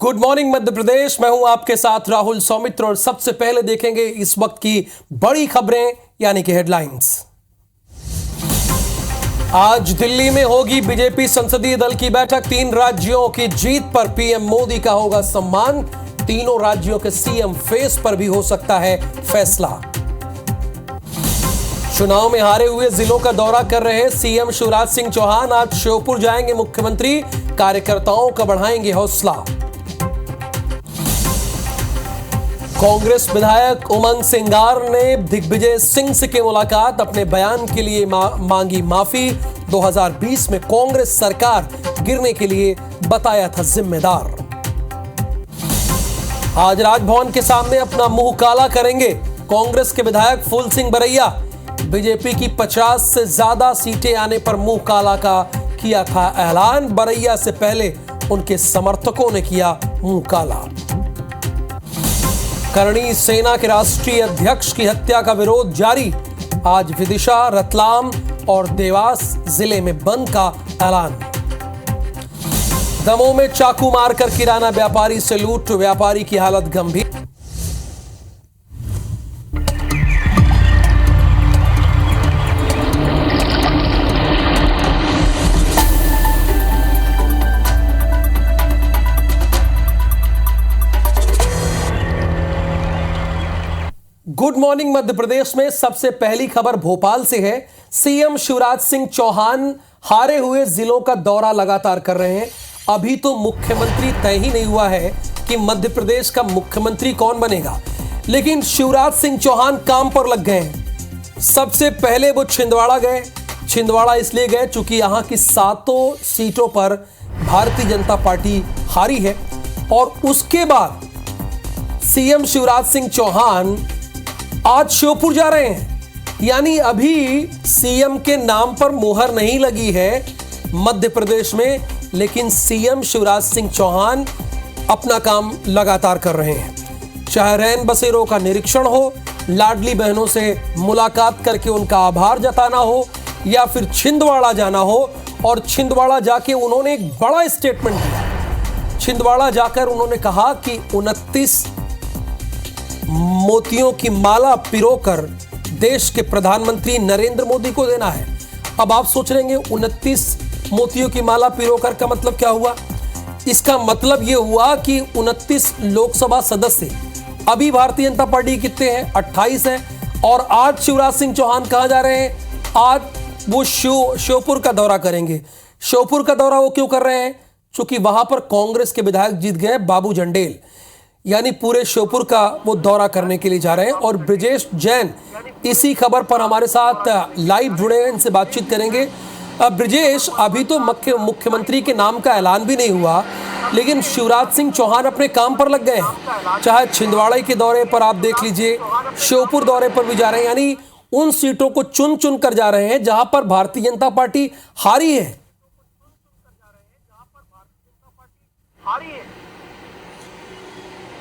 Good morning Madhya Pradesh. मैं हूं आपके साथ राहुल सौमित्र और सबसे पहले देखेंगे इस वक्त की बड़ी खबरें यानी कि हेडलाइंस। आज दिल्ली में होगी बीजेपी संसदीय दल की बैठक। 3 राज्यों की जीत पर पीएम मोदी का होगा सम्मान। तीनों राज्यों के सीएम फेस पर भी हो सकता है फैसला। चुनाव में हारे हुए जिलों का दौरा कर रहे सीएम शिवराज सिंह चौहान आज श्योपुर जाएंगे। मुख्यमंत्री कार्यकर्ताओं का बढ़ाएंगे हौसला। कांग्रेस विधायक उमंग सिंगार ने दिग्विजय सिंह से की मुलाकात। अपने बयान के लिए मांगी माफी। 2020 में कांग्रेस सरकार गिरने के लिए बताया था जिम्मेदार। आज राजभवन के सामने अपना मुंह काला करेंगे कांग्रेस के विधायक फूल सिंह बरैया। बीजेपी की 50 से ज्यादा सीटें आने पर मुंह काला का किया था ऐलान। बरैया से पहले उनके समर्थकों ने किया मुंह काला। करणी सेना के राष्ट्रीय अध्यक्ष की हत्या का विरोध जारी। आज विदिशा, रतलाम और देवास जिले में बंद का ऐलान। दमोह में चाकू मारकर किराना व्यापारी से लूट, व्यापारी की हालत गंभीर। गुड मॉर्निंग मध्य प्रदेश में सबसे पहली खबर भोपाल से है। सीएम शिवराज सिंह चौहान हारे हुए जिलों का दौरा लगातार कर रहे हैं। अभी तो मुख्यमंत्री तय ही नहीं हुआ है कि मध्य प्रदेश का मुख्यमंत्री कौन बनेगा, लेकिन शिवराज सिंह चौहान काम पर लग गए हैं। सबसे पहले वो छिंदवाड़ा गए। छिंदवाड़ा इसलिए गए चूंकि यहां की 7 सीटों पर भारतीय जनता पार्टी हारी है। और उसके बाद सीएम शिवराज सिंह चौहान आज श्योपुर जा रहे हैं। यानी अभी सीएम के नाम पर मुहर नहीं लगी है मध्य प्रदेश में, लेकिन सीएम शिवराज सिंह चौहान अपना काम लगातार कर रहे हैं। चाहे रैन बसेरों का निरीक्षण हो, लाडली बहनों से मुलाकात करके उनका आभार जताना हो, या फिर छिंदवाड़ा जाना हो। और छिंदवाड़ा जाके उन्होंने एक बड़ा स्टेटमेंट दिया। छिंदवाड़ा जाकर उन्होंने कहा कि 29 मोतियों की माला पिरोकर देश के प्रधानमंत्री नरेंद्र मोदी को देना है। अब आप सोच रहे हैं 29 मोतियों की माला पिरोकर का मतलब क्या हुआ? इसका मतलब यह हुआ कि 29 लोकसभा सदस्य अभी भारतीय जनता पार्टी कितने हैं? 28 हैं। और आज शिवराज सिंह चौहान कहां जा रहे हैं? आज वो श्योपुर का दौरा करेंगे। श्योपुर का दौरा वो क्यों कर रहे हैं? क्योंकि वहां पर कांग्रेस के विधायक जीत गए बाबू जंडेल, यानी पूरे श्योपुर का वो दौरा करने के लिए जा रहे हैं। और ब्रिजेश जैन इसी खबर पर हमारे साथ लाइव जुड़े हैं, इनसे बातचीत करेंगे। ब्रिजेश, अभी तो मुख्यमंत्री के नाम का ऐलान भी नहीं हुआ, लेकिन शिवराज सिंह चौहान अपने काम पर लग गए हैं। चाहे छिंदवाड़ा के दौरे पर आप देख लीजिए, श्योपुर दौरे पर भी जा रहे हैं। यानी उन सीटों को चुन चुन कर जा रहे हैं जहां पर भारतीय जनता पार्टी हारी है।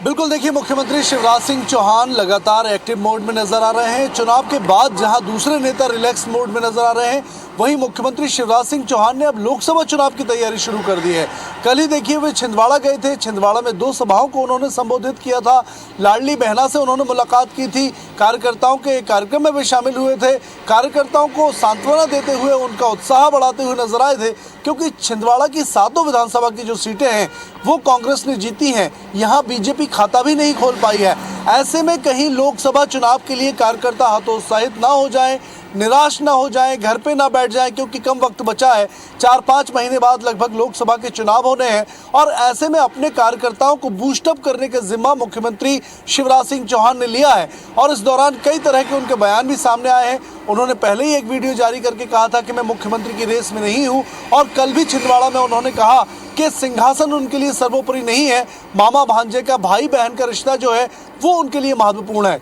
बिल्कुल, देखिए, मुख्यमंत्री शिवराज सिंह चौहान लगातार एक्टिव मोड में नजर आ रहे हैं। चुनाव के बाद जहां दूसरे नेता रिलैक्स मोड में नजर आ रहे हैं, वहीं मुख्यमंत्री शिवराज सिंह चौहान ने अब लोकसभा चुनाव की तैयारी शुरू कर दी है। कल ही देखिए वे छिंदवाड़ा गए थे। छिंदवाड़ा में 2 सभाओं को उन्होंने संबोधित किया था। लाडली बहना से उन्होंने मुलाकात की थी। कार्यकर्ताओं के कार्यक्रम में वे शामिल हुए थे। कार्यकर्ताओं को सांत्वना देते हुए उनका उत्साह बढ़ाते हुए नजर आए थे, क्योंकि छिंदवाड़ा की 7 विधानसभा की जो सीटें हैं वो कांग्रेस ने जीती हैं। यहाँ बीजेपी खाता भी नहीं खोल पाई है। ऐसे में कहीं लोकसभा चुनाव के लिए कार्यकर्ता हतोत्साहित ना हो जाएं, निराश ना हो जाएं, घर पे ना बैठ जाएं, क्योंकि कम वक्त बचा है। 4-5 महीने बाद लगभग लोकसभा के चुनाव होने हैं। और ऐसे में अपने कार्यकर्ताओं को बूस्टअप करने का जिम्मा मुख्यमंत्री शिवराज सिंह चौहान ने लिया है। और इस दौरान कई तरह के उनके बयान भी सामने आए हैं। उन्होंने पहले ही एक वीडियो जारी करके कहा था कि मैं मुख्यमंत्री की रेस में नहीं हूँ। और कल भी छिंदवाड़ा में उन्होंने कहा कि सिंहासन उनके लिए सर्वोपरि नहीं है। मामा भांजे का, भाई बहन का रिश्ता जो है वो उनके लिए महत्वपूर्ण है।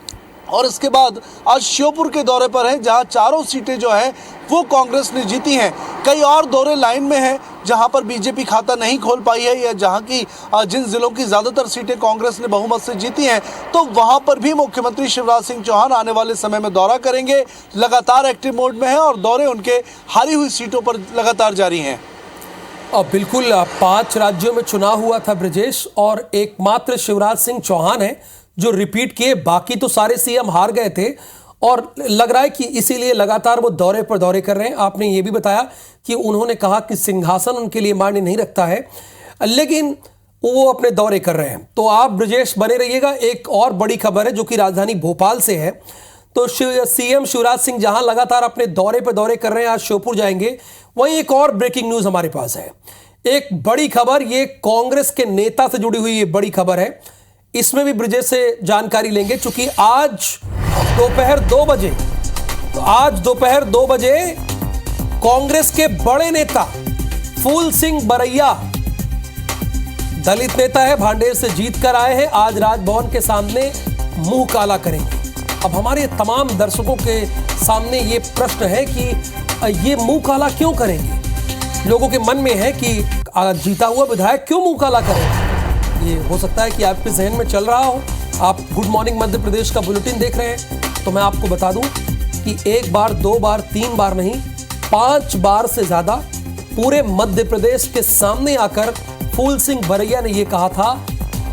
और इसके बाद आज श्योपुर के दौरे पर हैं, जहां 4 सीटें जो हैं वो कांग्रेस ने जीती हैं। कई और दौरे लाइन में हैं जहां पर बीजेपी खाता नहीं खोल पाई है, या जहां की जिन जिलों की ज़्यादातर सीटें कांग्रेस ने बहुमत से जीती हैं, तो वहां पर भी मुख्यमंत्री शिवराज सिंह चौहान आने वाले समय में दौरा करेंगे। लगातार एक्टिव मोड में हैं और दौरे उनके हारी हुई सीटों पर लगातार जारी हैं। और बिल्कुल 5 राज्यों में चुनाव हुआ था ब्रजेश, और एकमात्र शिवराज सिंह चौहान है जो रिपीट किए, बाकी तो सारे सीएम हार गए थे और लग रहा है कि इसीलिए लगातार वो दौरे पर दौरे कर रहे हैं। आपने ये भी बताया कि उन्होंने कहा कि सिंहासन उनके लिए मायने नहीं रखता है, लेकिन वो अपने दौरे कर रहे हैं। तो आप ब्रजेश बने रहिएगा। एक और बड़ी खबर है जो कि राजधानी भोपाल से है। तो सीएम शिवराज सिंह जहां लगातार अपने दौरे पर दौरे कर रहे हैं, आज श्योपुर जाएंगे, वहीं एक और ब्रेकिंग न्यूज हमारे पास है। एक बड़ी खबर, ये कांग्रेस के नेता से जुड़ी हुई ये बड़ी खबर है, इसमें भी ब्रजेश से जानकारी लेंगे। चूंकि आज दोपहर 2 बजे कांग्रेस के बड़े नेता फूल सिंह बरैया, दलित नेता है, भांडेर से जीत कर आए हैं, आज राजभवन के सामने मुंह काला करेंगे। अब हमारे तमाम दर्शकों के सामने ये प्रश्न है कि ये मुंह काला क्यों करेंगे। लोगों के मन में है कि जीता हुआ विधायक क्यों मुंह काला करेंगे। ये हो सकता है कि आपके जहन में चल रहा हो। आप गुड मॉर्निंग मध्य प्रदेश का बुलेटिन देख रहे हैं, तो मैं आपको बता दूं कि 1 बार 2 बार 3 बार नहीं, 5 बार से ज्यादा पूरे मध्य प्रदेश के सामने आकर फूल सिंह बरैया ने यह कहा था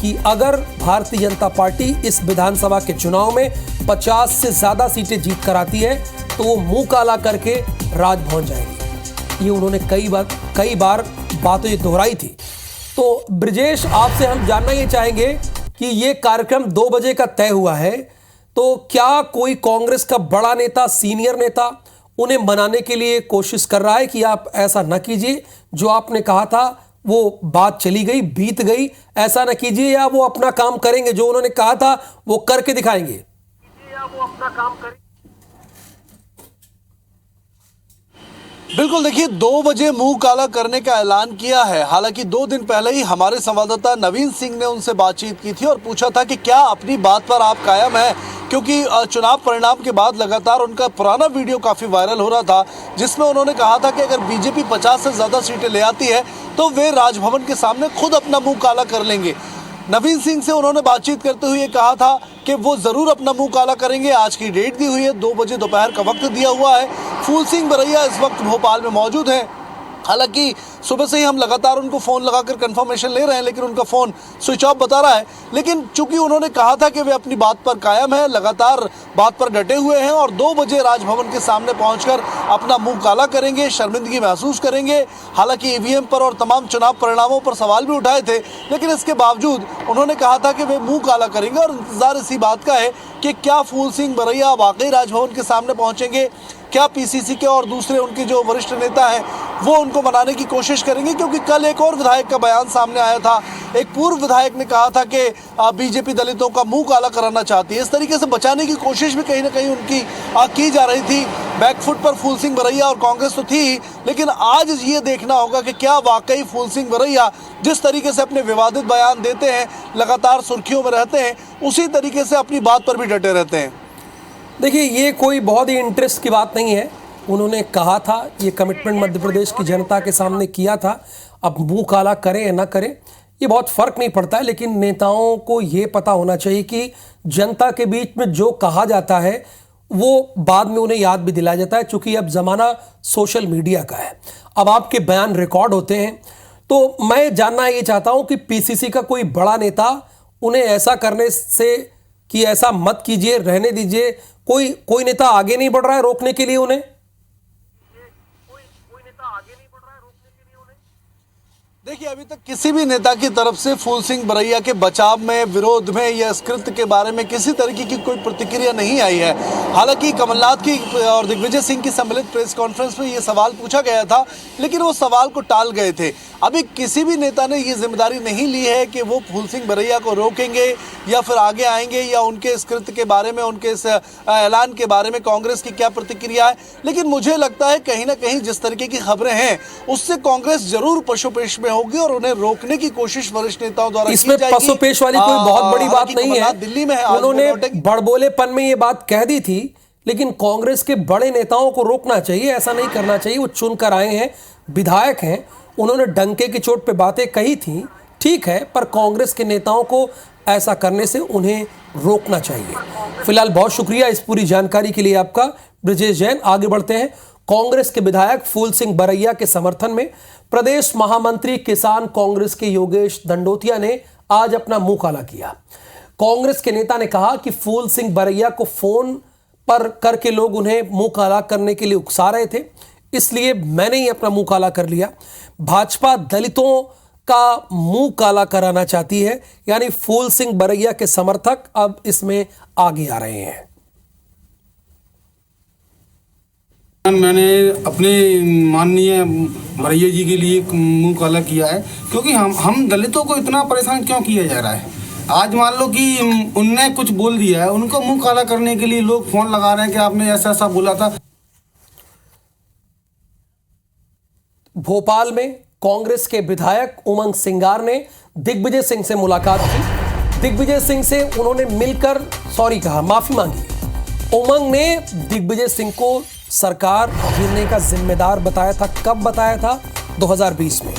कि अगर भारतीय जनता पार्टी इस विधानसभा के चुनाव में 50 से ज्यादा सीटें जीत कर आती है तो वो मुंह काला करके राजभवन जाएंगे। ये उन्होंने कई बार बातें दोहराई थी। तो ब्रजेश, आपसे हम जानना ये चाहेंगे कि ये कार्यक्रम 2 बजे का तय हुआ है, तो क्या कोई कांग्रेस का बड़ा नेता, सीनियर नेता उन्हें मनाने के लिए कोशिश कर रहा है कि आप ऐसा न कीजिए, जो आपने कहा था वो बात चली गई, बीत गई, ऐसा न कीजिए, या वो अपना काम करेंगे, जो उन्होंने कहा था वो करके दिखाएंगे? बिल्कुल, देखिए 2 बजे मुंह काला करने का ऐलान किया है। हालांकि 2 दिन पहले ही हमारे संवाददाता नवीन सिंह ने उनसे बातचीत की थी और पूछा था कि क्या अपनी बात पर आप कायम हैं, क्योंकि चुनाव परिणाम के बाद लगातार उनका पुराना वीडियो काफ़ी वायरल हो रहा था, जिसमें उन्होंने कहा था कि अगर बीजेपी 50 से ज़्यादा सीटें ले आती है तो वे राजभवन के सामने खुद अपना मुंह काला कर लेंगे। नवीन सिंह से उन्होंने बातचीत करते हुए कहा था कि वो ज़रूर अपना मुंह काला करेंगे। आज की डेट दी हुई है, 2 बजे दोपहर का वक्त दिया हुआ है। फूल सिंह बरैया इस वक्त भोपाल में मौजूद हैं। हालांकि सुबह से ही हम लगातार उनको फ़ोन लगाकर कंफर्मेशन ले रहे हैं, लेकिन उनका फ़ोन स्विच ऑफ बता रहा है। लेकिन चूंकि उन्होंने कहा था कि वे अपनी बात पर कायम है, लगातार बात पर डटे हुए हैं और 2 बजे राजभवन के सामने पहुंचकर अपना मुंह काला करेंगे, शर्मिंदगी महसूस करेंगे। हालांकि ईवीएम पर और तमाम चुनाव परिणामों पर सवाल भी उठाए थे, लेकिन इसके बावजूद उन्होंने कहा था कि वे मुँह काला करेंगे। और इंतजार इसी बात का है कि क्या फूल सिंह बरैया वाकई राजभवन के सामने पहुँचेंगे, क्या पीसीसी के और दूसरे उनके जो वरिष्ठ नेता हैं वो उनको मनाने की कोशिश करेंगे। क्योंकि कल एक और विधायक का बयान सामने आया था, एक पूर्व विधायक ने कहा था कि बीजेपी दलितों का मुंह काला कराना चाहती है। इस तरीके से बचाने की कोशिश भी कहीं ना कहीं उनकी की जा रही थी। बैकफुट पर फूल सिंह बरैया और कांग्रेस तो थी, लेकिन आज ये देखना होगा कि क्या वाकई फूल सिंह बरैया जिस तरीके से अपने विवादित बयान देते हैं, लगातार सुर्खियों में रहते हैं, उसी तरीके से अपनी बात पर भी डटे रहते हैं। देखिए, ये कोई बहुत ही इंटरेस्ट की बात नहीं है। उन्होंने कहा था, ये कमिटमेंट मध्य प्रदेश की जनता के सामने किया था। अब मुंह काला करें या ना करें, ये बहुत फर्क नहीं पड़ता है, लेकिन नेताओं को ये पता होना चाहिए कि जनता के बीच में जो कहा जाता है वो बाद में उन्हें याद भी दिलाया जाता है। चूंकि अब ज़माना सोशल मीडिया का है, अब आपके बयान रिकॉर्ड होते हैं। तो मैं जानना ये चाहता हूँ कि पीसीसी का कोई बड़ा नेता उन्हें ऐसा करने से कि ऐसा मत कीजिए, रहने दीजिए, कोई नेता आगे नहीं बढ़ रहा है रोकने के लिए उन्हें? देखिए, अभी तक किसी भी नेता की तरफ से फूल सिंह बरैया के बचाव में, विरोध में या इस कृत्य के बारे में किसी तरीके की कोई प्रतिक्रिया नहीं आई है। हालांकि कमलनाथ की और दिग्विजय सिंह की सम्मिलित प्रेस कॉन्फ्रेंस में ये सवाल पूछा गया था, लेकिन वो सवाल को टाल गए थे। अभी किसी भी नेता ने ये जिम्मेदारी नहीं ली है कि वो फूल सिंह बरैया को रोकेंगे या फिर आगे आएंगे या उनके इस कृत्य के बारे में, उनके इस ऐलान के बारे में कांग्रेस की क्या प्रतिक्रिया है। लेकिन मुझे लगता है कहीं ना कहीं जिस तरीके की खबरें हैं उससे कांग्रेस जरूर पशुपेश में होगी और उन्हें रोकने की कोशिश वरिष्ठ नेताओं द्वारा इसमें पशुपेश वाली कोई बहुत बड़ी बात नहीं है। दिल्ली में उन्होंने बड़बोलेपन में ये बात कह दी थी, लेकिन कांग्रेस के बड़े नेताओं को रोकना चाहिए, ऐसा नहीं करना चाहिए। वो चुनकर आए हैं, विधायक हैं, उन्होंने डंके की चोट पे बातें कही थी, ठीक है, पर कांग्रेस के नेताओं को ऐसा करने से उन्हें रोकना चाहिए। फिलहाल बहुत शुक्रिया इस पूरी जानकारी के लिए आपका, ब्रजेश जैन। आगे बढ़ते हैं, कांग्रेस के विधायक फूल सिंह बरैया के समर्थन में प्रदेश महामंत्री किसान कांग्रेस के योगेश दंडोतिया ने आज अपना मुंह काला किया। कांग्रेस के नेता ने कहा कि फूल सिंह बरैया को फोन पर करके लोग उन्हें मुंह काला करने के लिए उकसा रहे थे, इसलिए मैंने ही अपना मुंह काला कर लिया। भाजपा दलितों का मुंह काला कराना चाहती है, यानी फूल सिंह बरैया के समर्थक अब इसमें आगे आ रहे हैं। मैंने अपने माननीय बरैया जी के लिए मुंह काला किया है, क्योंकि हम दलितों को इतना परेशान क्यों किया जा रहा है। आज मान लो कि उनने कुछ बोल दिया है, उनको मुंह काला करने के लिए लोग फोन लगा रहे हैं कि आपने ऐसा ऐसा बोला था। भोपाल में कांग्रेस के विधायक उमंग सिंगार ने दिग्विजय सिंह से मुलाकात की। दिग्विजय सिंह से उन्होंने मिलकर सॉरी कहा, माफी मांगी। उमंग ने दिग्विजय सिंह को सरकार गिरने का जिम्मेदार बताया था। कब बताया था? 2020 में।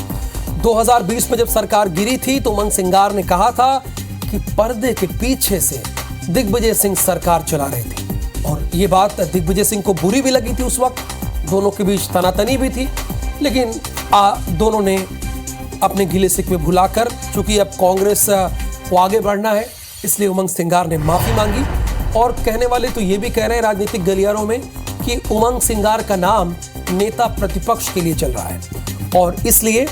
2020 में जब सरकार गिरी थी तो उमंग सिंगार ने कहा था कि पर्दे के पीछे से दिग्विजय सिंह सरकार चला रहे थे, और ये बात दिग्विजय सिंह को बुरी भी लगी थी। उस वक्त दोनों के बीच तनातनी भी थी, लेकिन दोनों ने अपने गिले शिकवे भुलाकर, चूंकि अब कांग्रेस को आगे बढ़ना है, इसलिए उमंग सिंगार ने माफी मांगी। और कहने वाले तो ये भी कह रहे हैं राजनीतिक गलियारों में कि उमंग सिंगार का नाम नेता प्रतिपक्ष के लिए चल रहा है, और इसलिए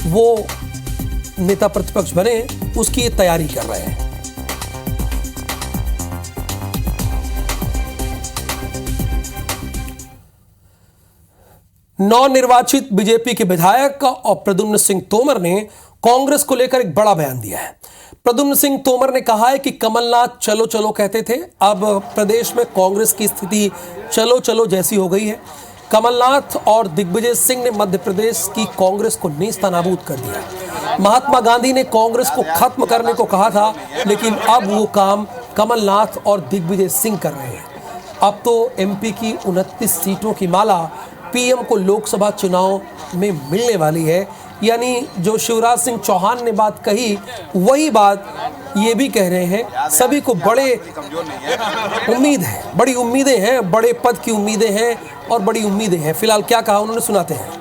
वो नेता प्रतिपक्ष बने, उसकी तैयारी कर रहे हैं। नवनिर्वाचित बीजेपी के विधायक और प्रद्युम्न सिंह तोमर ने कांग्रेस को लेकर एक बड़ा बयान दिया है। प्रद्युम्न सिंह तोमर ने कहा है कि कमलनाथ चलो चलो कहते थे, अब प्रदेश में कांग्रेस की स्थिति चलो चलो जैसी हो गई है। कमलनाथ और दिग्विजय सिंह ने मध्य प्रदेश की कांग्रेस को नेस्तनाबूद कर दिया। महात्मा गांधी ने कांग्रेस को खत्म करने को कहा था, लेकिन अब वो काम कमलनाथ और दिग्विजय सिंह कर रहे हैं। अब तो एमपी की 29 सीटों की माला पीएम को लोकसभा चुनाव में मिलने वाली है। यानी जो शिवराज सिंह चौहान ने बात कही, वही बात ये भी कह रहे हैं। सभी को बड़ी उम्मीदें हैं, बड़े पद की उम्मीदें हैं और बड़ी उम्मीदें हैं। फिलहाल क्या कहा उन्होंने, सुनाते हैं।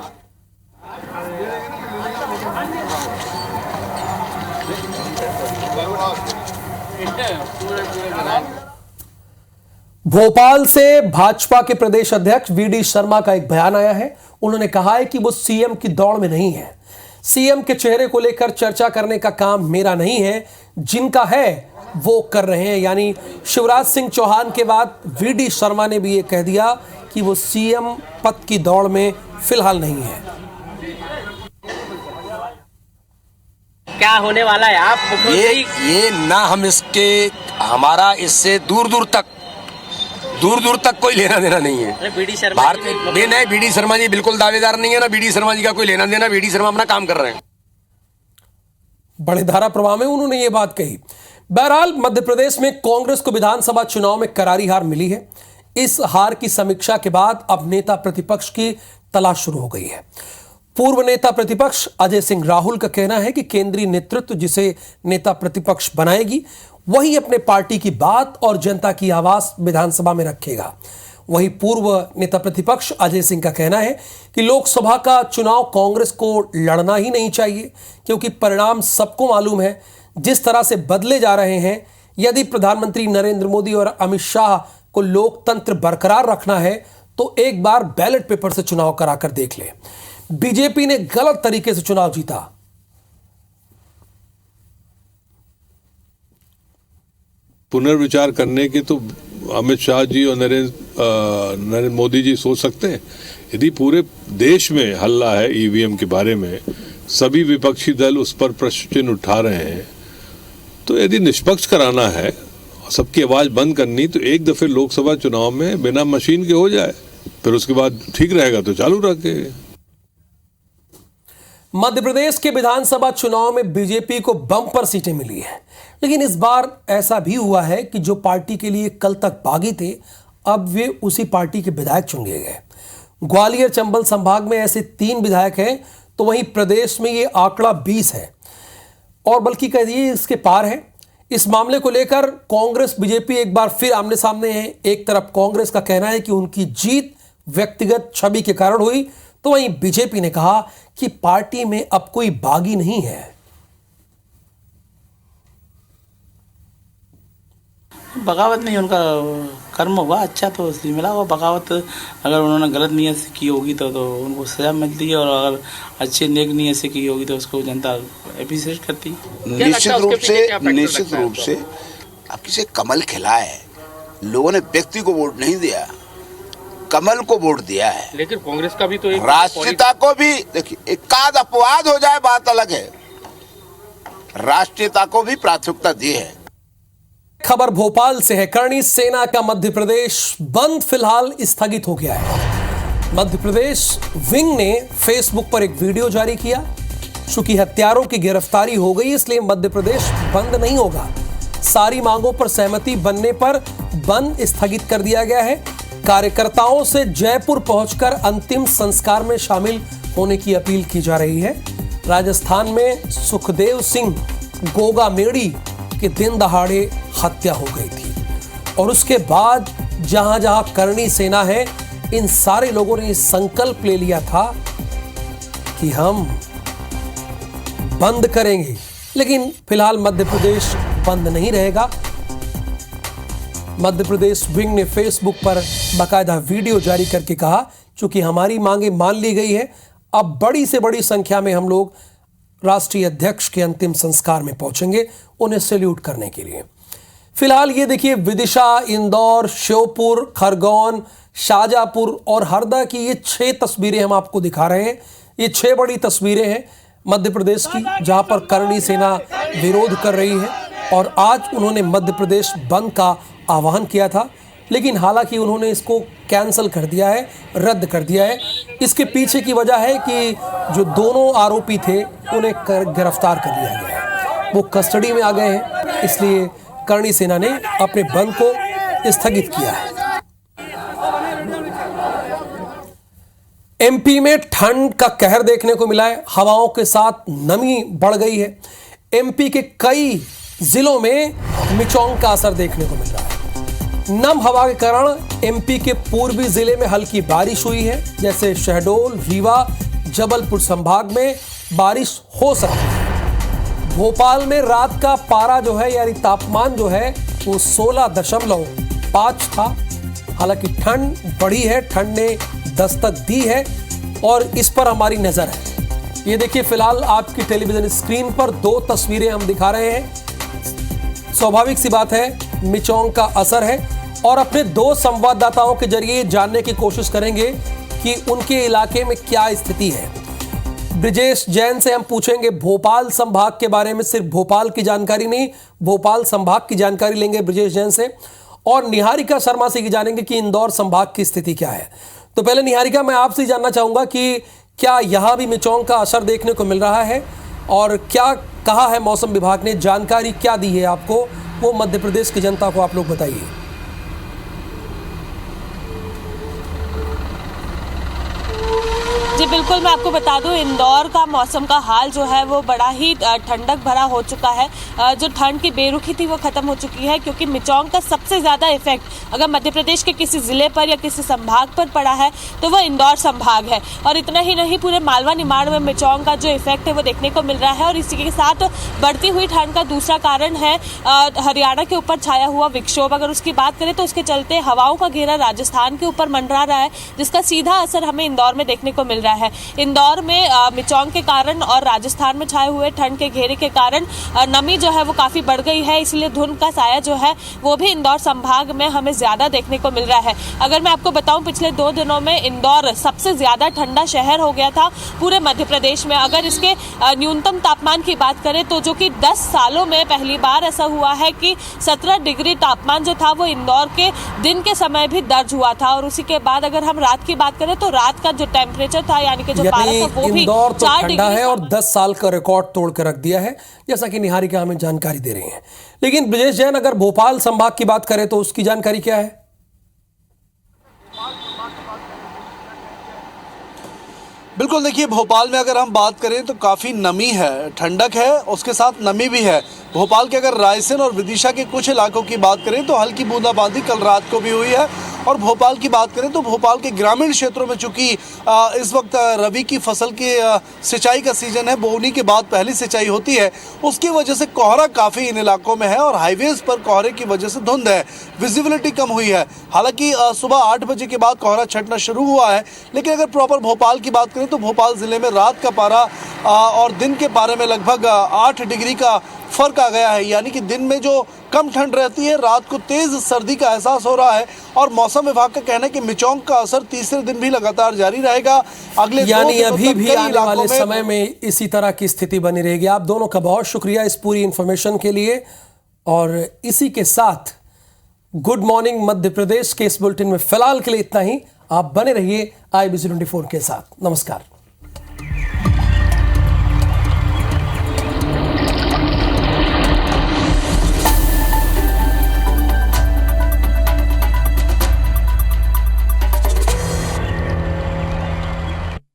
भोपाल से भाजपा के प्रदेश अध्यक्ष वीडी शर्मा का एक बयान आया है। उन्होंने कहा है कि वो सीएम की दौड़ में नहीं है। सीएम के चेहरे को लेकर चर्चा करने का काम मेरा नहीं है, जिनका है वो कर रहे हैं। यानी शिवराज सिंह चौहान के बाद वीडी शर्मा ने भी ये कह दिया कि वो सीएम पद की दौड़ में फिलहाल नहीं है। क्या होने वाला है आप ये ना हम इसके हमारा इससे दूर दूर तक कोई लेना देना नहीं है। बीडी शर्मा भारत बीडी शर्मा जी बिल्कुल दावेदार नहीं है, ना बीडी शर्मा जी का कोई लेना देना। बीडी शर्मा अपना काम कर रहे हैं। बड़े धारा प्रवाह में उन्होंने ये बात कही। बहरहाल मध्य प्रदेश में कांग्रेस को विधानसभा चुनाव में करारी हार मिली है। इस हार की समीक्षा के बाद अब नेता प्रतिपक्ष की तलाश शुरू हो गई है। पूर्व नेता प्रतिपक्ष अजय सिंह राहुल का कहना है कि केंद्रीय नेतृत्व जिसे नेता प्रतिपक्ष बनाएगी, वही अपने पार्टी की बात और जनता की आवाज विधानसभा में रखेगा। वही पूर्व नेता प्रतिपक्ष अजय सिंह का कहना है कि लोकसभा का चुनाव कांग्रेस को लड़ना ही नहीं चाहिए, क्योंकि परिणाम सबको मालूम है जिस तरह से बदले जा रहे हैं। यदि प्रधानमंत्री नरेंद्र मोदी और अमित शाह को लोकतंत्र बरकरार रखना है तो एक बार बैलेट पेपर से चुनाव कराकर देख ले। बीजेपी ने गलत तरीके से चुनाव जीता। पुनर्विचार करने की तो अमित शाह जी और नरेंद्र मोदी जी सोच सकते हैं। यदि पूरे देश में हल्ला है ईवीएम के बारे में, सभी विपक्षी दल उस पर प्रश्न चिन्ह उठा रहे हैं, तो यदि निष्पक्ष कराना है, सबकी आवाज बंद करनी, तो एक दफे लोकसभा चुनाव में बिना मशीन के हो जाए, फिर उसके बाद ठीक रहेगा तो चालू रखे। मध्य प्रदेश के विधानसभा चुनाव में बीजेपी को बम्पर सीटें मिली हैं, लेकिन इस बार ऐसा भी हुआ है कि जो पार्टी के लिए कल तक बागी थे, अब वे उसी पार्टी के विधायक चुन लिए गए। ग्वालियर चंबल संभाग में ऐसे 3 विधायक हैं, तो वहीं प्रदेश में ये आंकड़ा 20 है, और बल्कि कह दिए इसके पार है। इस मामले को लेकर कांग्रेस बीजेपी एक बार फिर आमने सामने है। एक तरफ कांग्रेस का कहना है कि उनकी जीत व्यक्तिगत छवि के कारण हुई, तो वहीं बीजेपी ने कहा कि पार्टी में अब कोई बागी नहीं है। बगावत नहीं, उनका कर्म हुआ अच्छा तो इसलिए मिला। वो बगावत अगर उन्होंने गलत नीयत से की होगी तो उनको सजा मिलती है, और अगर अच्छे नेक नीयत से की होगी तो उसको जनता अप्रिशिएट करती है। निश्चित रूप से अब किसी कमल खिला है, लोगों ने व्यक्ति को वोट नहीं दिया, कमल को वोट दिया है। लेकिन कांग्रेस का भी तो एक राष्ट्रीयता को भी देखिए, एकाध अपवाद हो जाए बात अलग है, राष्ट्रीयता को भी प्राथमिकता दी है। खबर भोपाल से है। करणी सेना का मध्य प्रदेश बंद फिलहाल स्थगित हो गया है। मध्य प्रदेश विंग ने फेसबुक पर एक वीडियो जारी किया। चूंकि हत्यारों की गिरफ्तारी हो गई, इसलिए मध्य प्रदेश बंद नहीं होगा। सारी मांगों पर सहमति बनने पर बंद स्थगित कर दिया गया है। कार्यकर्ताओं से जयपुर पहुंचकर अंतिम संस्कार में शामिल होने की अपील की जा रही है। राजस्थान में सुखदेव सिंह गोगामेड़ी कि दिन दहाड़े हत्या हो गई थी, और उसके बाद जहां जहां करणी सेना है, इन सारे लोगों ने संकल्प ले लिया था कि हम बंद करेंगे। लेकिन फिलहाल मध्य प्रदेश बंद नहीं रहेगा। मध्य प्रदेश विंग ने फेसबुक पर बाकायदा वीडियो जारी करके कहा, चूंकि हमारी मांगे मान ली गई है, अब बड़ी से बड़ी संख्या में हम लोग राष्ट्रीय अध्यक्ष के अंतिम संस्कार में पहुंचेंगे उन्हें सैल्यूट करने के लिए। फिलहाल ये देखिए, विदिशा, इंदौर, श्योपुर, खरगोन, शाजापुर और हरदा की ये 6 तस्वीरें हम आपको दिखा रहे हैं। ये 6 बड़ी तस्वीरें हैं मध्य प्रदेश की, जहां पर करणी सेना विरोध कर रही है, और आज उन्होंने मध्य प्रदेश बंद का आह्वान किया था, लेकिन हालांकि उन्होंने इसको कैंसिल कर दिया है, रद्द कर दिया है। इसके पीछे की वजह है कि जो दोनों आरोपी थे उन्हें गिरफ्तार कर लिया गया है, वो कस्टडी में आ गए हैं, इसलिए करणी सेना ने अपने बंद को स्थगित किया है। एमपी में ठंड का कहर देखने को मिला है। हवाओं के साथ नमी बढ़ गई है। एमपी के कई जिलों में मिचोंग का असर देखने को मिल रहा है। नम हवा के कारण एमपी के पूर्वी जिले में हल्की बारिश हुई है, जैसे शहडोल, रीवा, जबलपुर संभाग में बारिश हो सकती है। भोपाल में रात का पारा जो है, यानी तापमान जो है, वो 16.5 था। हालांकि ठंड बढ़ी है, ठंड ने दस्तक दी है, और इस पर हमारी नजर है। ये देखिए, फिलहाल आपकी टेलीविजन स्क्रीन पर 2 तस्वीरें हम दिखा रहे हैं। स्वाभाविक सी बात है, मिचोंग का असर है, और अपने 2 संवाददाताओं के जरिए जानने की कोशिश करेंगे कि उनके इलाके में क्या स्थिति है। ब्रिजेश जैन से हम पूछेंगे भोपाल संभाग के बारे में, सिर्फ भोपाल की जानकारी नहीं, भोपाल संभाग की जानकारी लेंगे ब्रिजेश जैन से, और निहारिका शर्मा से जानेंगे कि इंदौर संभाग की स्थिति क्या है। तो पहले निहारिका, मैं आपसे जानना चाहूंगा कि क्या यहां भी मिचोंग का असर देखने को मिल रहा है, और क्या कहा है मौसम विभाग ने, जानकारी क्या दी है आपको, वो मध्य प्रदेश की जनता को आप लोग बताइए। जी बिल्कुल, मैं आपको बता दूं, इंदौर का मौसम का हाल जो है वो बड़ा ही ठंडक भरा हो चुका है। जो ठंड की बेरुखी थी वो खत्म हो चुकी है, क्योंकि मिचोंग का सबसे ज़्यादा इफेक्ट अगर मध्य प्रदेश के किसी ज़िले पर या किसी संभाग पर पड़ा है तो वो इंदौर संभाग है। और इतना ही नहीं, पूरे मालवा निमाड़ में मिचोंग का जो इफेक्ट है वो देखने को मिल रहा है। और इसी के साथ बढ़ती हुई ठंड का दूसरा कारण है हरियाणा के ऊपर छाया हुआ विक्षोभ। अगर उसकी बात करें तो उसके चलते हवाओं का घेरा राजस्थान के ऊपर मंडरा रहा है, जिसका सीधा असर हमें इंदौर में देखने को मिल रहा है। इंदौर में मिचोंग के कारण और राजस्थान में छाए हुए ठंड के घेरे के कारण नमी जो है वो काफी बढ़ गई है, इसलिए धुंध का साया जो है वो भी इंदौर संभाग में हमें ज्यादा देखने को मिल रहा है। अगर मैं आपको बताऊं, पिछले 2 दिनों में इंदौर सबसे ज्यादा ठंडा शहर हो गया था पूरे मध्य प्रदेश में। अगर इसके न्यूनतम तापमान की बात करें तो जो कि 10 सालों में पहली बार ऐसा हुआ है कि 17 डिग्री तापमान जो था वो इंदौर के दिन के समय भी दर्ज हुआ था। और उसी के बाद अगर हम रात की बात करें तो रात का जो टेम्परेचर था, यानी कि जो पारा था, वो भी इंदौर तो 4 ठंडा डिग्री है और 10 साल का रिकॉर्ड तोड़ के रख दिया है, जैसा कि निहारिका हमें जानकारी दे रही हैं। लेकिन ब्रिजेश जैन, अगर भोपाल संभाग की बात करें तो उसकी जानकारी क्या है? बिल्कुल, देखिए, भोपाल में अगर हम बात करें तो काफ़ी नमी है, ठंडक है, उसके साथ नमी भी है। भोपाल के अगर रायसेन और विदिशा के कुछ इलाकों की बात करें तो हल्की बूंदाबांदी कल रात को भी हुई है, और भोपाल की बात करें तो भोपाल के ग्रामीण क्षेत्रों में चूंकि इस वक्त रबी की फसल की सिंचाई का सीजन है, बोवनी के बाद पहली सिंचाई होती है, उसकी वजह से कोहरा काफ़ी इन इलाकों में है और हाईवेज पर कोहरे की वजह से धुंध है, विजिबिलिटी कम हुई है। हालांकि सुबह 8 बजे के बाद कोहरा छटना शुरू हुआ है, लेकिन अगर प्रॉपर भोपाल की बात करें तो भोपाल ज़िले में रात का पारा और दिन के पारे में लगभग 8 डिग्री का फर्क आ गया है। यानी कि दिन में जो कम ठंड रहती है, रात को तेज सर्दी का एहसास हो रहा है और मौसम विभाग का कहना है कि मिचोंग का असर तीसरे दिन भी लगातार जारी रहेगा। अगले यानी अभी भी आने वाले समय में इसी तरह की स्थिति बनी रहेगी। आप दोनों का बहुत शुक्रिया इस पूरी इंफॉर्मेशन के लिए। और इसी के साथ गुड मॉर्निंग मध्य प्रदेश के इस बुलेटिन में फिलहाल के लिए इतना ही। आप बने रहिए IBC 24 के साथ। नमस्कार।